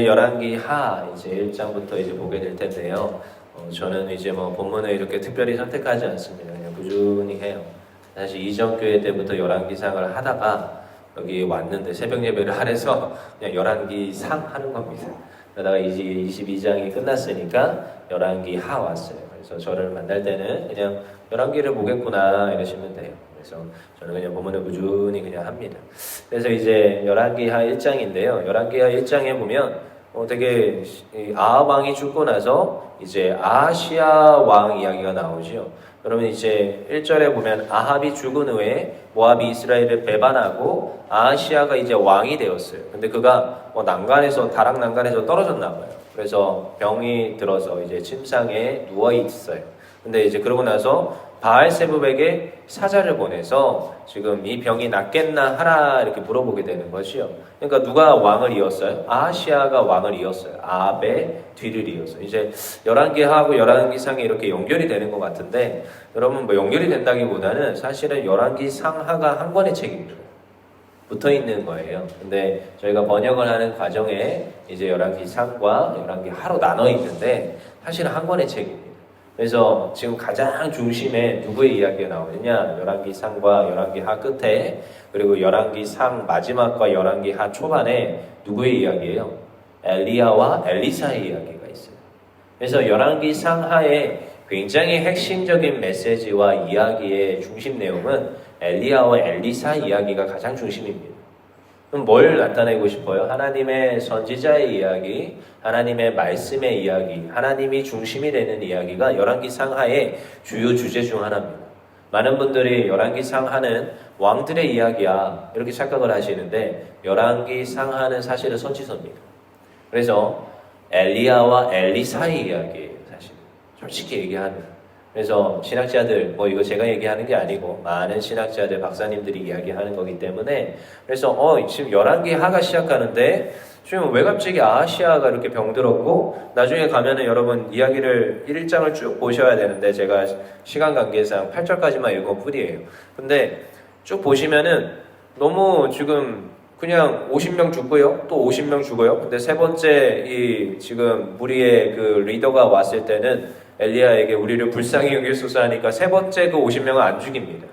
열왕기 하 이제 1장부터 이제 보게 될 텐데요. 저는 이제 본문을 이렇게 특별히 선택하지 않습니다. 그냥 꾸준히 해요. 사실 이전 교회 때부터 열왕기상을 하다가 여기 왔는데 새벽 예배를 하래서 그냥 열왕기상 하는 겁니다. 그러다가 이제 22장이 끝났으니까 열왕기 하 왔어요. 그래서 저를 만날 때는 그냥 열왕기를 보겠구나 이러시면 돼요. 그래서 저는 그냥 본문을 꾸준히 그냥 합니다. 그래서 이제 열왕기하 1장인데요. 열왕기하 1장에 보면 되게 아합 왕이 죽고 나서 이제 아하시아 왕 이야기가 나오죠. 그러면 이제 1절에 보면 아합이 죽은 후에 모압이 이스라엘을 배반하고 아하시아가 이제 왕이 되었어요. 근데 그가 다락 난간에서 떨어졌나 봐요. 그래서 병이 들어서 이제 침상에 누워 있어요. 근데 이제 그러고 나서 바알세붑에게 사자를 보내서 지금 이 병이 낫겠나 하라 이렇게 물어보게 되는 것이요. 그러니까 누가 왕을 이었어요? 아하시아가 왕을 이었어요. 아합의 뒤를 이었어요. 이제 열왕기하고 열왕기상이 이렇게 연결이 되는 것 같은데 여러분 연결이 된다기보다는 사실은 열왕기상하가 한 권의 책입니다. 붙어 있는 거예요. 근데 저희가 번역을 하는 과정에 이제 열왕기상과 열왕기하로 나눠 있는데 사실은 한 권의 책입니다. 그래서 지금 가장 중심에 누구의 이야기가 나오느냐? 열왕기상과 열왕기하 끝에 그리고 열왕기상 마지막과 열왕기하 초반에 누구의 이야기예요? 엘리야와 엘리사의 이야기가 있어요. 그래서 열왕기상하에 굉장히 핵심적인 메시지와 이야기의 중심 내용은 엘리야와 엘리사 이야기가 가장 중심입니다. 그럼 뭘 나타내고 싶어요? 하나님의 선지자의 이야기, 하나님의 말씀의 이야기, 하나님이 중심이 되는 이야기가 열왕기상하의 주요 주제 중 하나입니다. 많은 분들이 열왕기상하는 왕들의 이야기야 이렇게 착각을 하시는데 열왕기상하는 사실은 선지서입니다. 그래서 엘리야와 엘리사의 이야기예요. 사실 솔직히 얘기하면. 그래서 신학자들 이거 제가 얘기하는 게 아니고 많은 신학자들 박사님들이 이야기하는 거기 때문에 그래서 지금 열왕기하가 시작하는데 지금 왜 갑자기 아하시아가 이렇게 병들었고 나중에 가면은 여러분 이야기를 1장을 쭉 보셔야 되는데 제가 시간 관계상 8절까지만 읽은 뿐이에요. 근데 쭉 보시면은 너무 지금 그냥 50명 죽고요. 또 50명 죽어요. 근데 세 번째 이 지금 무리의 그 리더가 왔을 때는 엘리야에게 우리를 불쌍히 여기소서 하니까 세 번째 그 50명은 안 죽입니다.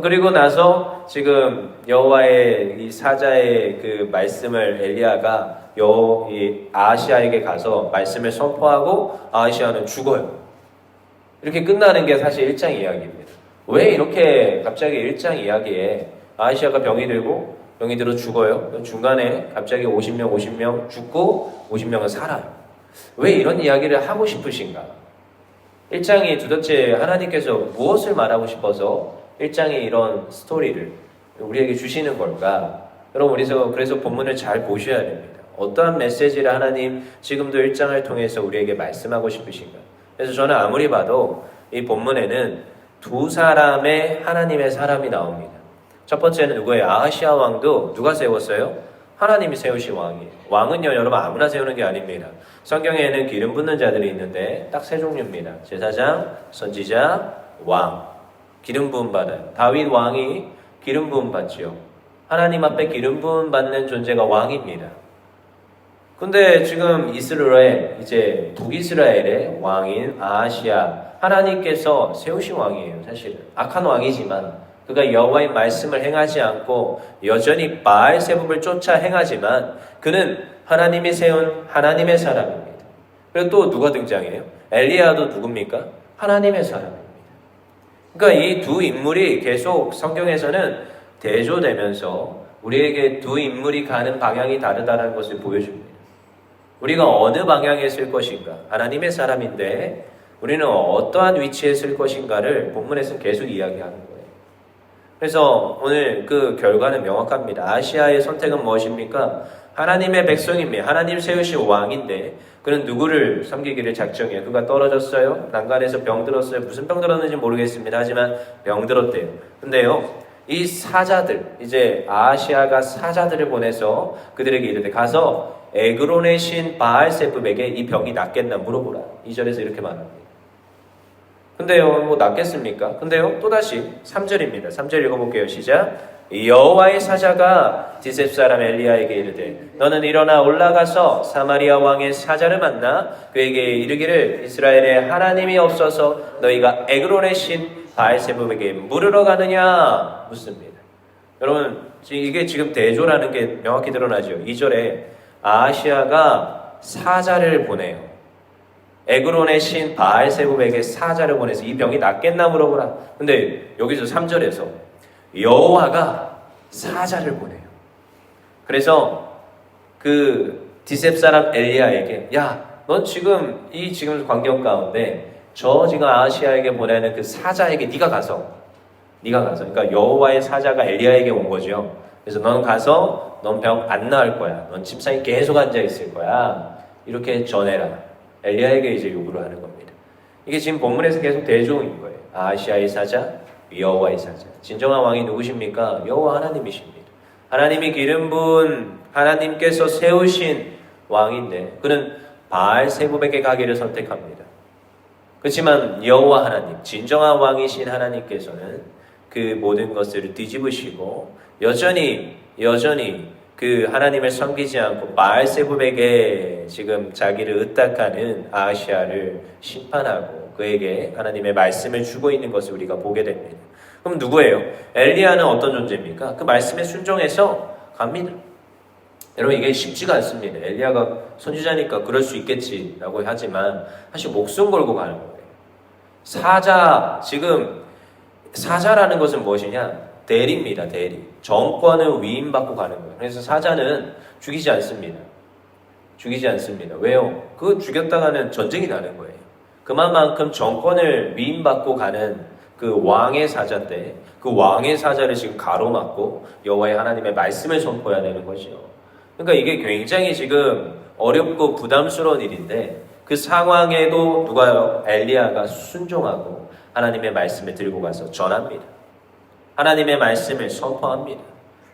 그리고 나서 지금 여호와의 이 사자의 그 말씀을 엘리야가 이 아하시아에게 가서 말씀을 선포하고 아하시아는 죽어요. 이렇게 끝나는 게 사실 1장 이야기입니다. 왜 이렇게 갑자기 1장 이야기에 아하시아가 병이 들어 죽어요? 중간에 갑자기 50명 죽고 50명은 살아요. 왜 이런 이야기를 하고 싶으신가? 1장이 도대체 하나님께서 무엇을 말하고 싶어서 1장의 이런 스토리를 우리에게 주시는 걸까? 여러분 그래서 본문을 잘 보셔야 됩니다. 어떠한 메시지를 하나님 지금도 1장을 통해서 우리에게 말씀하고 싶으신가? 그래서 저는 아무리 봐도 이 본문에는 두 사람의 하나님의 사람이 나옵니다. 첫 번째는 누구예요? 아하시아 왕도 누가 세웠어요? 하나님이 세우신 왕이에요. 왕은요 여러분 아무나 세우는 게 아닙니다. 성경에는 기름 붓는 자들이 있는데 딱 세 종류입니다. 제사장, 선지자, 왕. 기름 부음 받아요. 다윗 왕이 기름 부음 받지요. 하나님 앞에 기름 부음 받는 존재가 왕입니다. 근데 지금 이제 북이스라엘의 왕인 아하시아 하나님께서 세우신 왕이에요. 사실은 악한 왕이지만 그가 여호와의 말씀을 행하지 않고 여전히 바알세붑을 쫓아 행하지만 그는 하나님이 세운 하나님의 사람입니다. 그리고 또 누가 등장해요? 엘리야도 누굽니까? 하나님의 사람입니다. 그러니까 이 두 인물이 계속 성경에서는 대조되면서 우리에게 두 인물이 가는 방향이 다르다는 것을 보여줍니다. 우리가 어느 방향에 쓸 것인가? 하나님의 사람인데 우리는 어떠한 위치에 쓸 것인가를 본문에서는 계속 이야기하는 거예요. 그래서 오늘 그 결과는 명확합니다. 아시아의 선택은 무엇입니까? 하나님의 백성입니다. 하나님 세우신 왕인데 그는 누구를 섬기기를 작정해요? 그가 떨어졌어요? 난간에서 병들었어요? 무슨 병 들었는지 모르겠습니다. 하지만 병들었대요. 근데요 이 사자들 이제 아하시아가 사자들을 보내서 그들에게 이르되 가서 에그론의 신 바알세붑에게 이 병이 낫겠나 물어보라. 2절에서 이렇게 말합니다. 근데요, 뭐 낫겠습니까? 근데요, 또다시 3절입니다. 3절 읽어볼게요. 시작. 여호와의 사자가 디셉 사람 엘리야에게 이르되 너는 일어나 올라가서 사마리아 왕의 사자를 만나 그에게 이르기를 이스라엘에 하나님이 없어서 너희가 에그론의 신 바알세불에게 물으러 가느냐 묻습니다. 여러분, 이게 지금 대조라는 게 명확히 드러나죠. 2절에 아하시아가 사자를 보내요. 에그론의 신 바알세불에게 사자를 보내서 이 병이 낫겠나 물어보라. 근데 여기서 3절에서 여호와가 사자를 보내요. 그래서 그 디셉 사람 엘리야에게 넌 지금 이 지금 광경 가운데 저 지금 아하시아에게 보내는 그 사자에게 네가 가서 그러니까 여호와의 사자가 엘리야에게 온 거죠. 그래서 넌 가서 넌 병 안 나을 거야. 넌 침상에 계속 앉아 있을 거야. 이렇게 전해라. 엘리야에게 이제 요구를 하는 겁니다. 이게 지금 본문에서 계속 대조인 거예요. 아하시아의 사자, 여호와의 사자. 진정한 왕이 누구십니까? 여호와 하나님이십니다. 하나님이 기름 부은 하나님께서 세우신 왕인데 그는 바알세불에게 가기를 선택합니다. 그렇지만 여호와 하나님, 진정한 왕이신 하나님께서는 그 모든 것을 뒤집으시고 여전히 그 하나님을 섬기지 않고 바알세불에게 지금 자기를 의탁하는 아하시아를 심판하고 그에게 하나님의 말씀을 주고 있는 것을 우리가 보게 됩니다. 그럼 누구예요? 엘리야는 어떤 존재입니까? 그 말씀에 순종해서 갑니다. 여러분, 이게 쉽지가 않습니다. 엘리야가 선지자니까 그럴 수 있겠지라고 하지만 사실 목숨 걸고 가는 거예요. 지금 사자라는 것은 무엇이냐? 대리입니다. 대리. 정권을 위임받고 가는 거예요. 그래서 사자는 죽이지 않습니다. 왜요? 그 죽였다가는 전쟁이 나는 거예요. 그만큼 정권을 위임받고 가는 그 왕의 사자인데 그 왕의 사자를 지금 가로막고 여호와의 하나님의 말씀을 선포해야 되는 거죠. 그러니까 이게 굉장히 지금 어렵고 부담스러운 일인데 그 상황에도 누가요? 엘리야가 순종하고 하나님의 말씀을 들고 가서 전합니다. 하나님의 말씀을 선포합니다.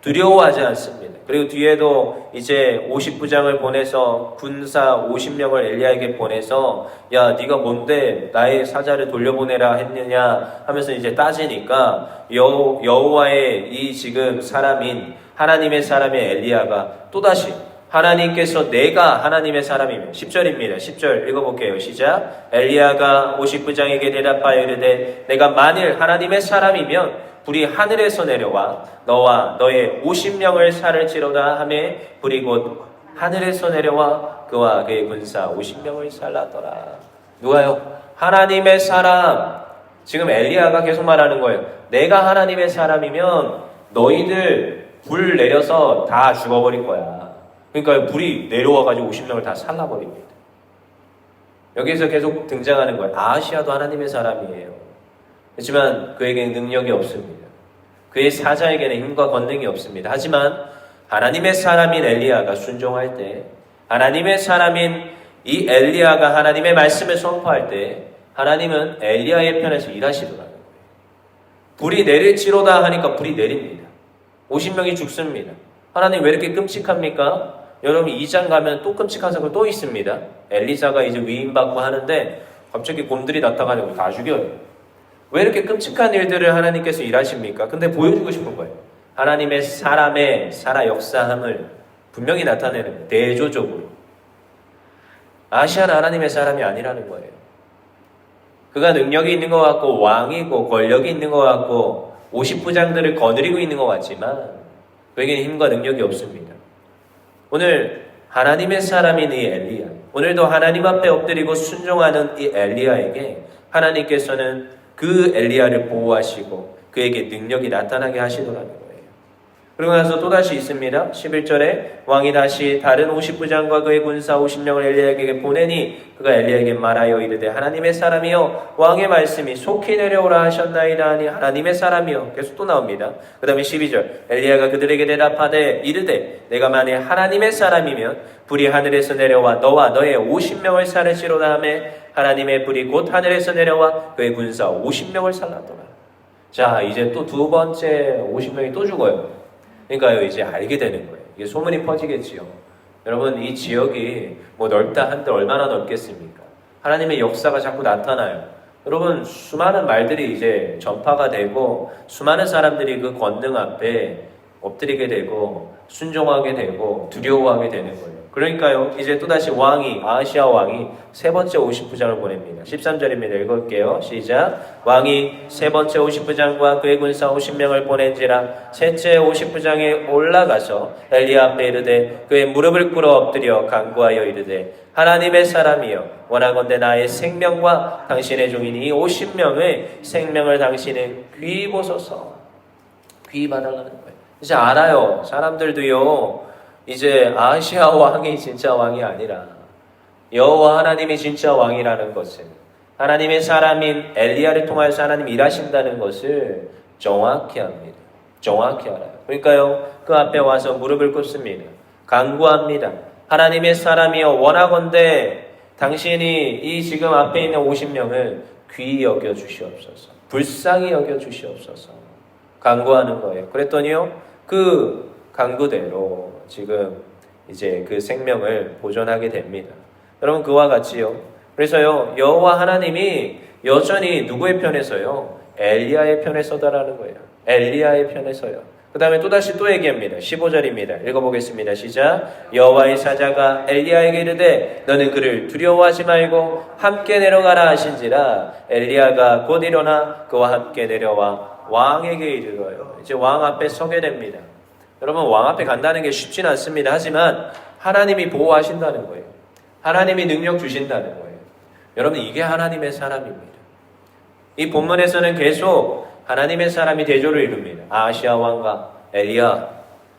두려워하지 않습니다. 그리고 뒤에도 이제 50부장을 보내서 군사 50명을 엘리야에게 보내서 네가 뭔데 나의 사자를 돌려보내라 했느냐 하면서 이제 따지니까 여호와의 이 지금 사람인 하나님의 사람의 엘리야가 또다시 하나님께서 내가 하나님의 사람이면 10절입니다. 10절 읽어볼게요. 시작. 엘리야가 50부장에게 대답하여 이르되 내가 만일 하나님의 사람이면 불이 하늘에서 내려와 너와 너의 50명을 살을지로다 하매 불이 곧 하늘에서 내려와 그와 그의 군사 50명을 살랐더라. 누가요? 하나님의 사람. 지금 엘리야가 계속 말하는 거예요. 내가 하나님의 사람이면 너희들 불 내려서 다 죽어버릴 거야. 그러니까 불이 내려와가지고 50명을 다 살라버립니다. 여기서 계속 등장하는 거예요. 아하시아도 하나님의 사람이에요. 그렇지만 그에게는 능력이 없습니다. 그의 사자에게는 힘과 권능이 없습니다. 하지만 하나님의 사람인 엘리야가 순종할 때, 하나님의 사람인 이 엘리야가 하나님의 말씀을 선포할 때 하나님은 엘리야의 편에서 일하시더라고요. 불이 내릴지로다 하니까 불이 내립니다. 50명이 죽습니다. 하나님 왜 이렇게 끔찍합니까? 여러분 2장 가면 또 끔찍한 사건 또 있습니다. 엘리사가 이제 위임받고 하는데 갑자기 곰들이 나타나고 다 죽여요. 왜 이렇게 끔찍한 일들을 하나님께서 일하십니까? 근데 보여주고 싶은 거예요. 하나님의 사람의 살아 역사함을 분명히 나타내는 거예요. 대조적으로. 아시아는 하나님의 사람이 아니라는 거예요. 그가 능력이 있는 것 같고 왕이고 권력이 있는 것 같고 50부장들을 거느리고 있는 것 같지만 그에게는 힘과 능력이 없습니다. 오늘 하나님의 사람인 이 엘리야, 오늘도 하나님 앞에 엎드리고 순종하는 이 엘리야에게 하나님께서는 그 엘리야를 보호하시고 그에게 능력이 나타나게 하시더라는 거예요. 그리고 나서 또다시 있습니다. 11절에 왕이 다시 다른 50부장과 그의 군사 50명을 엘리야에게 보내니 그가 엘리야에게 말하여 이르되 하나님의 사람이여 왕의 말씀이 속히 내려오라 하셨나이다 하니 하나님의 사람이여 계속 또 나옵니다. 그 다음에 12절 엘리야가 그들에게 대답하되 이르되 내가 만일 하나님의 사람이면 불이 하늘에서 내려와 너와 너의 50명을 살을지로다 하며 하나님의 불이 곧 하늘에서 내려와 그의 군사 50명을 살랐더라. 자, 이제 또 두 번째 50명이 또 죽어요. 그러니까요, 이제 알게 되는 거예요. 이게 소문이 퍼지겠지요. 여러분, 이 지역이 뭐 넓다 한들 얼마나 넓겠습니까? 하나님의 역사가 자꾸 나타나요. 여러분 수많은 말들이 이제 전파가 되고 수많은 사람들이 그 권능 앞에 엎드리게 되고 순종하게 되고 두려워하게 되는 거예요. 그러니까요 이제 또다시 아하시아 왕이 세 번째 50부장을 보냅니다. 13절입니다. 읽을게요. 시작. 왕이 세 번째 50부장과 그의 군사 50명을 보낸지라 셋째 50부장이 올라가서 엘리야 앞에 이르되 그의 무릎을 꿇어 엎드려 간구하여 이르되 하나님의 사람이여 원하건대 나의 생명과 당신의 종인 이 50명의 생명을 당신은 귀히 보소서. 귀히 봐달라는 거예요. 이제 알아요. 사람들도요 이제 아하시아 왕이 진짜 왕이 아니라 여호와 하나님이 진짜 왕이라는 것을, 하나님의 사람인 엘리야를 통하여서 하나님이 일하신다는 것을 정확히 합니다. 정확히 알아요. 그러니까요 그 앞에 와서 무릎을 꿇습니다. 간구합니다. 하나님의 사람이여 원하건대 당신이 이 지금 앞에 있는 50명을 귀히 여겨 주시옵소서. 불쌍히 여겨 주시옵소서. 간구하는 거예요. 그랬더니요 그 간구대로 지금 이제 그 생명을 보존하게 됩니다. 여러분 그와 같이요. 그래서요 여호와 하나님이 여전히 누구의 편에서요? 엘리야의 편에 서다라는 거예요. 엘리야의 편에 서요. 그 다음에 또다시 또 얘기합니다. 15절입니다. 읽어보겠습니다. 시작. 여호와의 사자가 엘리야에게 이르되 너는 그를 두려워하지 말고 함께 내려가라 하신지라 엘리야가 곧 일어나 그와 함께 내려와 왕에게 이르러요. 이제 왕 앞에 서게 됩니다. 여러분 왕 앞에 간다는 게 쉽진 않습니다. 하지만 하나님이 보호하신다는 거예요. 하나님이 능력 주신다는 거예요. 여러분 이게 하나님의 사람입니다. 이 본문에서는 계속 하나님의 사람이 대조를 이룹니다. 아하시아 왕과 엘리야.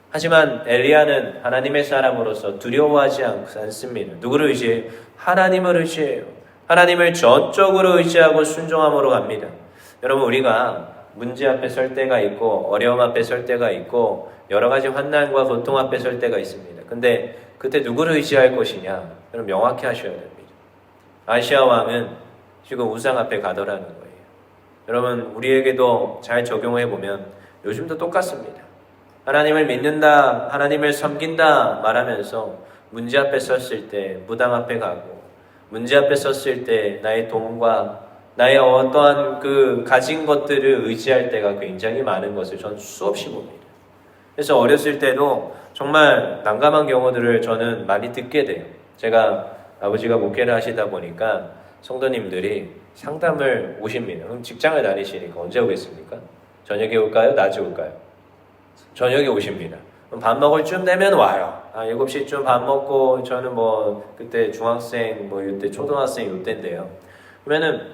하지만 엘리야는 하나님의 사람으로서 두려워하지 않습니다. 누구를 의지해요? 하나님을 의지해요. 하나님을 전적으로 의지하고 순종함으로 갑니다. 여러분 우리가 문제 앞에 설 때가 있고 어려움 앞에 설 때가 있고 여러 가지 환난과 고통 앞에 설 때가 있습니다. 근데 그때 누구를 의지할 것이냐? 여러분 명확히 하셔야 됩니다. 아하시아 왕은 지금 우상 앞에 가더라는 거예요. 여러분 우리에게도 잘 적용해 보면 요즘도 똑같습니다. 하나님을 믿는다, 하나님을 섬긴다 말하면서 문제 앞에 섰을 때 무당 앞에 가고 문제 앞에 섰을 때 나의 돈과 나의 어떠한 그 가진 것들을 의지할 때가 굉장히 많은 것을 전 수없이 봅니다. 그래서 어렸을 때도 정말 난감한 경우들을 저는 많이 듣게 돼요. 제가 아버지가 목회를 하시다 보니까 성도님들이 상담을 오십니다. 그럼 직장을 다니시니까 언제 오겠습니까? 저녁에 올까요? 낮에 올까요? 저녁에 오십니다. 그럼 밥 먹을 쯤 되면 와요. 7시쯤 밥 먹고 저는 그때 중학생 이때 초등학생 이때인데요. 그러면은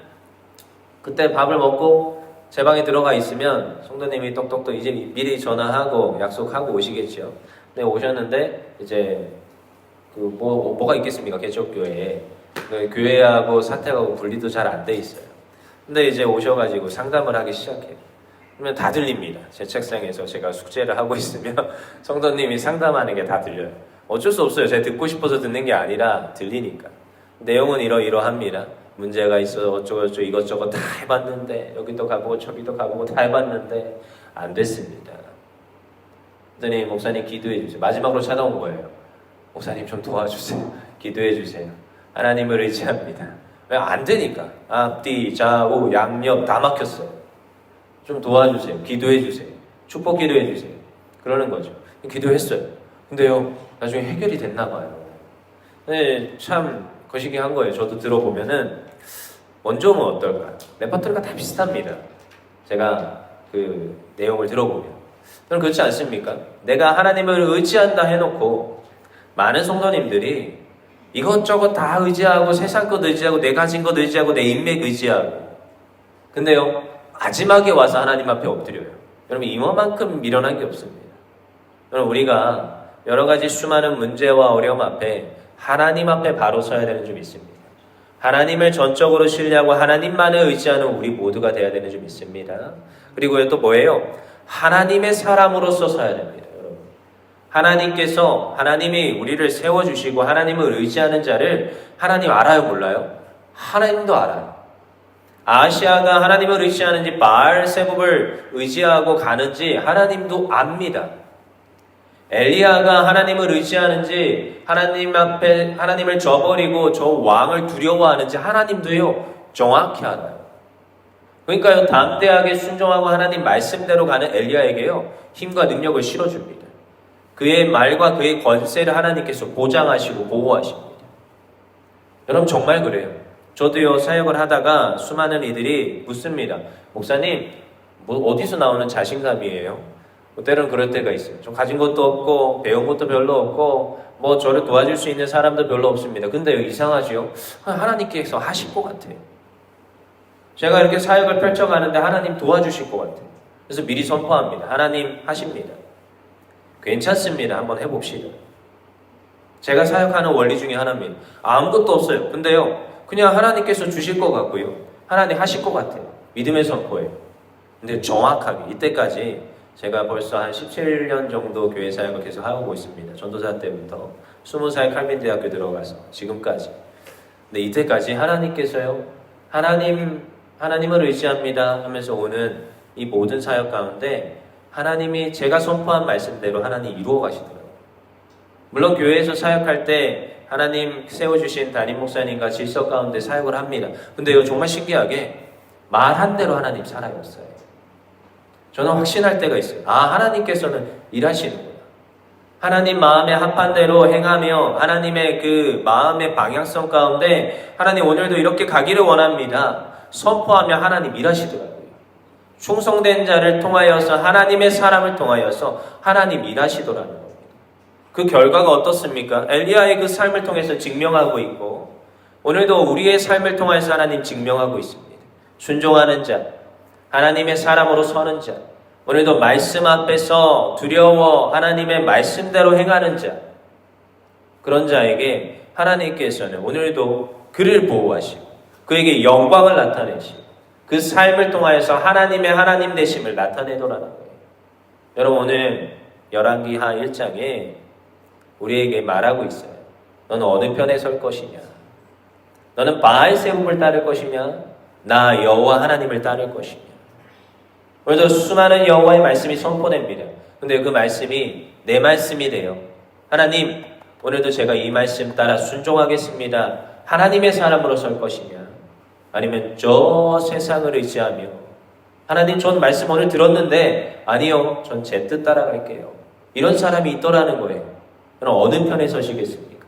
그때 밥을 먹고 제 방에 들어가 있으면 성도님이 똑똑똑 이제 미리 전화하고 약속하고 오시겠죠. 근데 오셨는데 이제 뭐가 있겠습니까? 개척교회에. 교회하고 사택하고 분리도 잘 안 돼 있어요. 근데 이제 오셔가지고 상담을 하기 시작해요. 그러면 다 들립니다. 제 책상에서 제가 숙제를 하고 있으면 성도님이 상담하는 게 다 들려요. 어쩔 수 없어요. 제가 듣고 싶어서 듣는 게 아니라 들리니까. 내용은 이러이러합니다. 문제가 있어 어쩌고저쩌고 이것저것 다 해봤는데 여기도 가보고 저기도 가보고 다 해봤는데 안 됐습니다. 그랬더니 목사님 기도해 주세요. 마지막으로 찾아온 거예요. 목사님 좀 도와주세요. 기도해 주세요. 하나님을 의지합니다. 왜 안 되니까 앞뒤 좌우 양옆 다 막혔어요. 좀 도와주세요. 기도해 주세요. 축복 기도해 주세요. 그러는 거죠. 기도했어요. 근데요 나중에 해결이 됐나 봐요. 네, 참 거시기한 거예요. 저도 들어보면은 먼저 오면 어떨까? 레퍼토리가 다 비슷합니다. 제가 그 내용을 들어보면 그럼 그렇지 않습니까? 내가 하나님을 의지한다 해놓고 많은 성도님들이 이것저것 다 의지하고 세상 것 의지하고 내 가진 것 의지하고 내 인맥 의지하고 근데요 마지막에 와서 하나님 앞에 엎드려요. 여러분 이만큼 미련한 게 없습니다. 여러분 우리가 여러 가지 수많은 문제와 어려움 앞에 하나님 앞에 바로 서야 되는 줄 믿습니다. 하나님을 전적으로 신뢰하고 하나님만을 의지하는 우리 모두가 되어야 되는 줄 믿습니다. 그리고 또 뭐예요? 하나님의 사람으로서 서야 됩니다. 여러분. 하나님이 우리를 세워주시고 하나님을 의지하는 자를 하나님 알아요 몰라요? 하나님도 알아요. 아하시아가 하나님을 의지하는지 바알세붑을 의지하고 가는지 하나님도 압니다. 엘리야가 하나님을 의지하는지 하나님 앞에 하나님을 저버리고 저 왕을 두려워하는지 하나님도요 정확히 알아요. 그러니까요, 담대하게 순종하고 하나님 말씀대로 가는 엘리야에게요, 힘과 능력을 실어줍니다. 그의 말과 그의 권세를 하나님께서 보장하시고 보호하십니다. 여러분 정말 그래요. 저도요, 사역을 하다가 수많은 이들이 묻습니다. 목사님, 뭐 어디서 나오는 자신감이에요? 뭐 때로는 그럴 때가 있어요. 좀 가진 것도 없고 배운 것도 별로 없고 뭐 저를 도와줄 수 있는 사람도 별로 없습니다. 근데 이상하죠? 하나님께서 하실 것 같아요. 제가 이렇게 사역을 펼쳐가는데 하나님 도와주실 것 같아요. 그래서 미리 선포합니다. 하나님 하십니다. 괜찮습니다. 한번 해봅시다. 제가 사역하는 원리 중에 하나입니다. 아무것도 없어요. 근데요, 그냥 하나님께서 주실 것 같고요, 하나님 하실 것 같아요. 믿음의 선포예요. 근데 정확하게 이때까지 제가 벌써 한 17년 정도 교회 사역을 계속 하고 있습니다. 전도사 때부터 20살 칼빈대학교 들어가서 지금까지. 근데 이때까지 하나님께서요, 하나님을 의지합니다 하면서 오는 이 모든 사역 가운데 하나님이 제가 선포한 말씀대로 하나님 이루어 가시더라고요. 물론 교회에서 사역할 때 하나님 세워주신 담임 목사님과 질서 가운데 사역을 합니다. 근데요, 정말 신기하게 말한 대로 하나님 살아였어요. 저는 확신할 때가 있어요. 하나님께서는 일하시는구나. 하나님 마음에 합한 대로 행하며 하나님의 그 마음의 방향성 가운데 하나님 오늘도 이렇게 가기를 원합니다. 선포하며 하나님 일하시더라고요. 충성된 자를 통하여서 하나님의 사람을 통하여서 하나님 일하시더라는 겁니다. 그 결과가 어떻습니까? 엘리야의 그 삶을 통해서 증명하고 있고 오늘도 우리의 삶을 통해서 하나님 증명하고 있습니다. 순종하는 자, 하나님의 사람으로 서는 자, 오늘도 말씀 앞에서 두려워 하나님의 말씀대로 행하는 자, 그런 자에게 하나님께서는 오늘도 그를 보호하시고 그에게 영광을 나타내시고 그 삶을 통하여서 하나님의 하나님 되심을 나타내더라는 거예요. 여러분 오늘 열왕기하 1장에 우리에게 말하고 있어요. 너는 어느 편에 설 것이냐? 너는 바알세불을 따를 것이냐? 나 여호와 하나님을 따를 것이냐? 오늘도 수많은 여호와의 말씀이 선포됩니다. 근데 그 말씀이 내 말씀이 돼요. 하나님, 오늘도 제가 이 말씀 따라 순종하겠습니다. 하나님의 사람으로 설 것이냐? 아니면 저 세상을 의지하며 하나님, 전 말씀 오늘 들었는데 아니요, 전 제 뜻 따라갈게요. 이런 사람이 있더라는 거예요. 그럼 어느 편에 서시겠습니까?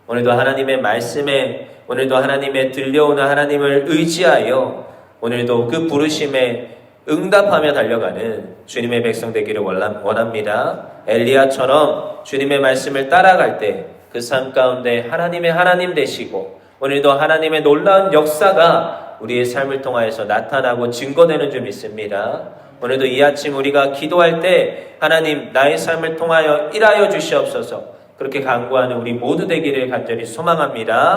오늘도 하나님의 말씀에, 오늘도 하나님의 들려오는 하나님을 의지하여 오늘도 그 부르심에 응답하며 달려가는 주님의 백성 되기를 원합니다. 엘리야처럼 주님의 말씀을 따라갈 때 그 삶 가운데 하나님의 하나님 되시고 오늘도 하나님의 놀라운 역사가 우리의 삶을 통하여서 나타나고 증거되는 줄 믿습니다. 오늘도 이 아침 우리가 기도할 때 하나님 나의 삶을 통하여 일하여 주시옵소서, 그렇게 간구하는 우리 모두 되기를 간절히 소망합니다.